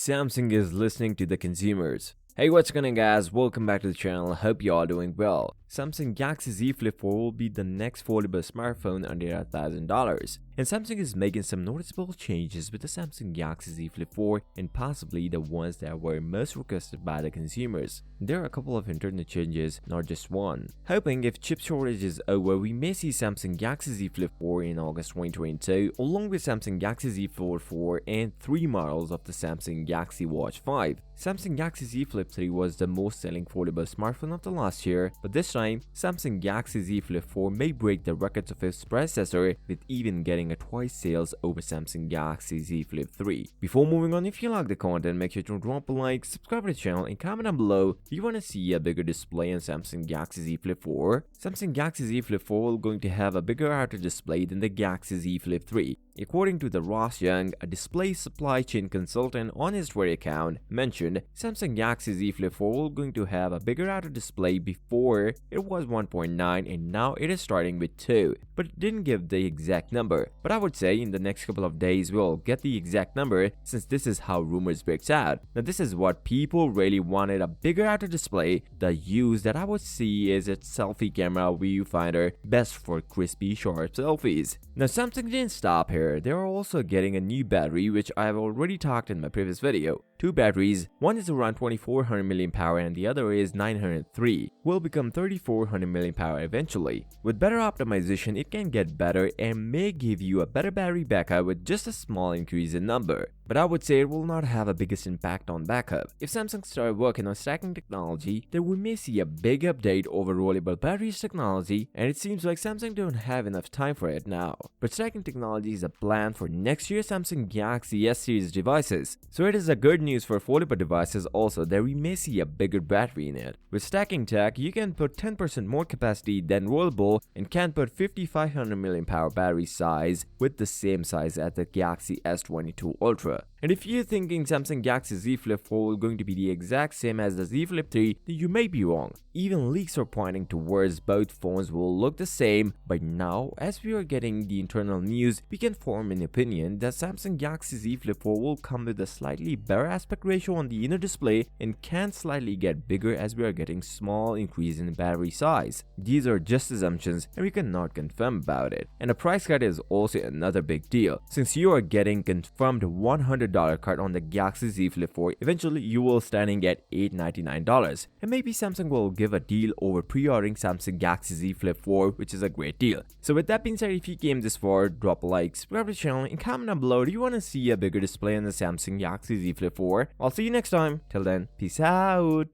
Samsung is listening to the consumers. Hey, what's going on guys, welcome back to the channel. Hope you all doing well. Samsung Galaxy Z Flip4 will be the next foldable smartphone under $1,000. And Samsung is making some noticeable changes with the Samsung Galaxy Z Flip4 and possibly the ones that were most requested by the consumers. There are a couple of internal changes, not just one. Hoping if chip shortage is over, we may see Samsung Galaxy Z Flip4 in August 2022 along with Samsung Galaxy Z Fold 4 and 3 models of the Samsung Galaxy Watch 5. Samsung Galaxy Z Flip 3 was the most selling foldable smartphone of the last year, but this time, Samsung Galaxy Z Flip 4 may break the records of its predecessor with even getting a twice sales over Samsung Galaxy Z Flip 3. Before moving on, if you like the content, make sure to drop a like, subscribe to the channel, and comment down below if you want to see a bigger display on Samsung Galaxy Z Flip 4. Samsung Galaxy Z Flip 4 will going to have a bigger outer display than the Galaxy Z Flip 3. According to the Ross Young, a display supply chain consultant on his Twitter account, mentioned Samsung Galaxy Z Flip 4 will going to have a bigger outer display. Before it was 1.9 and now it is starting with 2, but it didn't give the exact number. But I would say in the next couple of days we'll get the exact number, since this is how rumors breaks out. Now this is what people really wanted, a bigger outer display. The use that I would see is its selfie camera viewfinder, best for crispy sharp selfies. Now Samsung didn't stop here. They are also getting a new battery, which I have already talked in my previous video. Two batteries, one is around 2400 mAh and the other is 903, will become 3400 mAh eventually. With better optimization, it can get better and may give you a better battery backup with just a small increase in number. But I would say it will not have a biggest impact on backup. If Samsung started working on stacking technology, then we may see a big update over rollable batteries technology, and it seems like Samsung don't have enough time for it now. But stacking technology is a plan for next year's Samsung Galaxy S series devices, so it is a good news for foldable devices also that we may see a bigger battery in it. With stacking tech, you can put 10% more capacity than rollable and can put 5500 mAh battery size with the same size as the Galaxy S22 Ultra. And if you're thinking Samsung Galaxy Z Flip 4 is going to be the exact same as the Z Flip 3, then you may be wrong. Even leaks are pointing towards both phones will look the same, but now as we are getting the internal news, we can form an opinion that Samsung Galaxy Z Flip 4 will come with a slightly better aspect ratio on the inner display and can slightly get bigger as we are getting small increase in battery size. These are just assumptions and we cannot confirm about it. And a price cut is also another big deal. Since you are getting confirmed $100 cut on the Galaxy Z Flip 4, eventually you will standing at $899. And maybe Samsung will give a deal over pre-ordering Samsung Galaxy Z Flip 4, which is a great deal. So with that being said, if you came this far, drop a like, subscribe to the channel, and comment down below, do you want to see a bigger display on the Samsung Galaxy Z Flip 4? I'll see you next time. Till then, peace out.